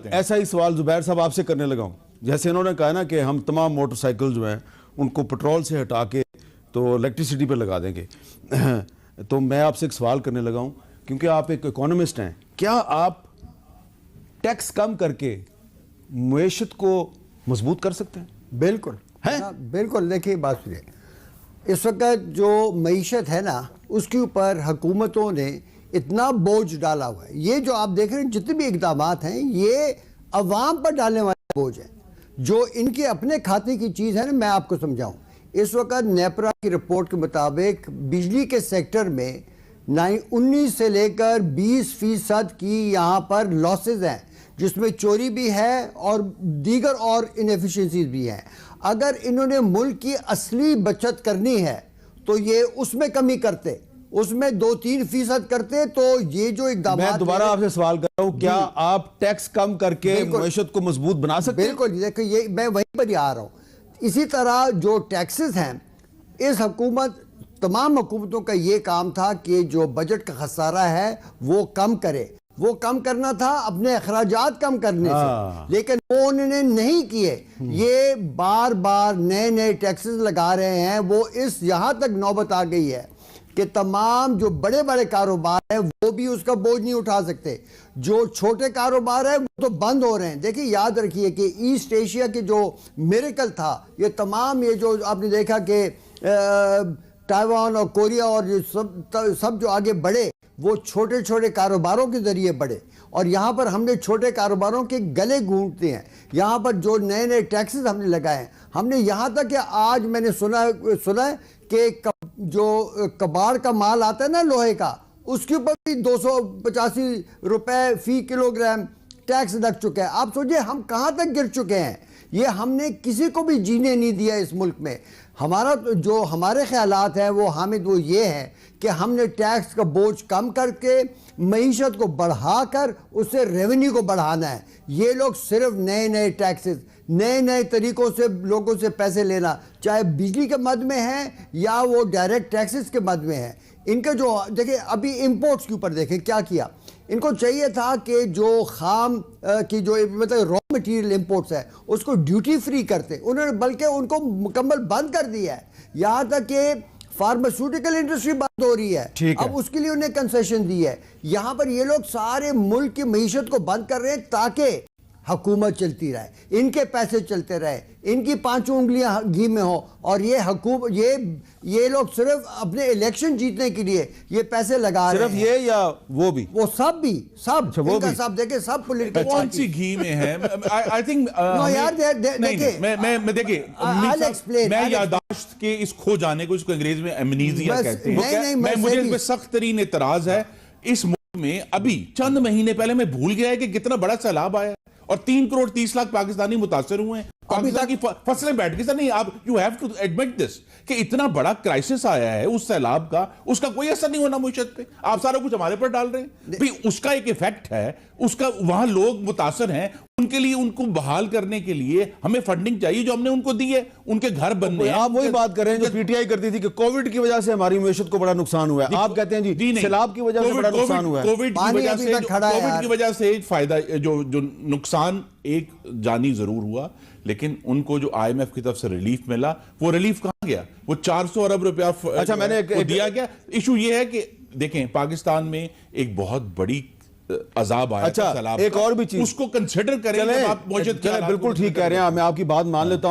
ऐसा ही सवाल जुबैर साहब आपसे करने लगा हूं। जैसे इन्होंने कहा ना कि हम तमाम मोटरसाइकिल जो हैं उनको पेट्रोल से हटा के तो इलेक्ट्रिसिटी पे लगा देंगे तो मैं आपसे एक सवाल करने लगा हूं, क्योंकि आप एक इकोनॉमिस्ट हैं, क्या आप टैक्स कम करके मुईशत को मजबूत कर सकते हैं? बिल्कुल है, बिल्कुल। देखिए बात सुनिए, इस वक्त जो मईशत है ना, उसके ऊपर हुकूमतों ने इतना बोझ डाला हुआ है। ये जो आप देख रहे हैं जितने भी इकदाम हैं, ये अवाम पर डालने वाला बोझ है। जो इनके अपने खाते की चीज़ है ना, मैं आपको समझाऊं। इस वक्त नेपरा की रिपोर्ट के मुताबिक बिजली के सेक्टर में 19 से लेकर 20% की यहाँ पर लॉसेज हैं, जिसमें चोरी भी है और दीगर और इनएफिशिएंसीज भी हैं। अगर इन्होंने मुल्क की असली बचत करनी है तो ये उसमें कमी करते, उसमें 2-3% करते, तो ये जो इकदाम। मैं दोबारा आपसे सवाल कर रहा हूं, क्या आप टैक्स कम करके मुईशत को मजबूत बना सकते हैं? बिल्कुल। देखिए, ये मैं वहीं पर ही आ रहा हूं। इसी तरह जो टैक्सेस हैं, इस हुकूमत, तमाम हुकूमतों का ये काम था कि जो बजट का खसारा है वो कम करे। वो कम करना था अपने अखराजात कम करने से, लेकिन वो उन्होंने नहीं किए। ये बार बार नए नए टैक्सेस लगा रहे हैं। वो इस यहाँ तक नौबत आ गई है कि तमाम जो बड़े बड़े कारोबार है वो भी उसका बोझ नहीं उठा सकते। जो छोटे कारोबार है वो तो बंद हो रहे हैं। देखिए, याद रखिए कि ईस्ट एशिया के जो मिरेकल था, ये तमाम, ये जो आपने देखा कि ताइवान और कोरिया और ये सब जो आगे बढ़े, वो छोटे छोटे कारोबारों के जरिए बढ़े। और यहाँ पर हमने छोटे कारोबारों के गले घूंटते हैं। यहाँ पर जो नए नए टैक्सेस हमने लगाए, हमने यहाँ तक कि आज मैंने सुना है कि जो कबाड़ का माल आता है ना, लोहे का, उसके ऊपर भी 285 रुपए फी किलोग्राम टैक्स लग चुका है। आप सोचिए हम कहाँ तक गिर चुके हैं। ये हमने किसी को भी जीने नहीं दिया इस मुल्क में। हमारा जो हमारे ख्यालात हैं वो हामिद, वो ये है कि हमने टैक्स का बोझ कम करके मईशत को बढ़ाकर उससे रेवेन्यू को बढ़ाना है। ये लोग सिर्फ नए नए टैक्सेस, नए नए तरीकों से लोगों से पैसे लेना, चाहे बिजली के मद में है या वो डायरेक्ट टैक्सेस के मद में है। इनका जो, देखिए अभी इंपोर्ट्स के ऊपर देखें क्या किया। इनको चाहिए था कि जो खाम की जो मतलब रॉ मटेरियल इंपोर्ट्स है उसको ड्यूटी फ्री करते, उन्होंने बल्कि उनको मुकम्मल बंद कर दिया है। यहाँ तक कि फार्मास्यूटिकल इंडस्ट्री बंद हो रही है, अब उसके लिए उन्हें कंसेशन दी है। यहाँ पर ये लोग सारे मुल्क की मईशत को बंद कर रहे हैं ताकि हुकूमत चलती रहे, इनके पैसे चलते रहे, इनकी 5 उंगलियां घी में हो। और ये लोग सिर्फ अपने इलेक्शन जीतने के लिए ये पैसे लगा रहे हैं। सिर्फ ये या वो भी? वो सब भी, सब वो भी सब देखे, सब पॉलिटिकल। कौन सी घी में है? आई थिंक यार देखिए, मैं देखिए, मैं यादाश्त के इस खो जाने को, इसको अंग्रेजी में एमनीजिया कहते हैं। मैं मुझे इसमें सख्त तरीन एतराज है। इस मुल्क में अभी चंद महीने पहले मैं भूल गया है कि कितना बड़ा सैलाब आया और 3 करोड़ 30 लाख पाकिस्तानी मुतासर हुए हैं। पाकिस्तान की फसलें बैठ गई। सर नहीं, आप you have to admit this कि इतना बड़ा क्राइसिस आया है उस सैलाब का, उसका कोई असर नहीं होना मुईशत पे। आप सारा कुछ हमारे पर डाल रहे हैं भाई, उसका एक इफेक्ट है, उसका वहां लोग मुतासर हैं। उनके लिए, उनको बहाल करने के लिए हमें फंडिंग चाहिए जो हमने उनको दी है, उनके घर बनने हैं। आप वही बात कर रहे हैं जो पीटीआई करती थी कि कोविड की वजह से हमारी मईशत को बड़ा नुकसान हुआ है। आप कहते हैं जी सैलाब की वजह से बड़ा नुकसान हुआ है। कोविड की वजह से फायदा, जो नुकसान एक जानी जरूर हुआ, लेकिन उनको जो IMF की तरफ से रिलीफ मिला, वो रिलीफ कहां गया? वो 400 अरब रुपया अच्छा मैंने दिया गया। इशू ये है कि देखें, पाकिस्तान में एक बहुत बड़ी अजाब आया। अच्छा, एक और भी चीज उसको कंसिडर करें। आप बिल्कुल ठीक कह रहे हैं, मैं आपकी बात मान लेता हूं।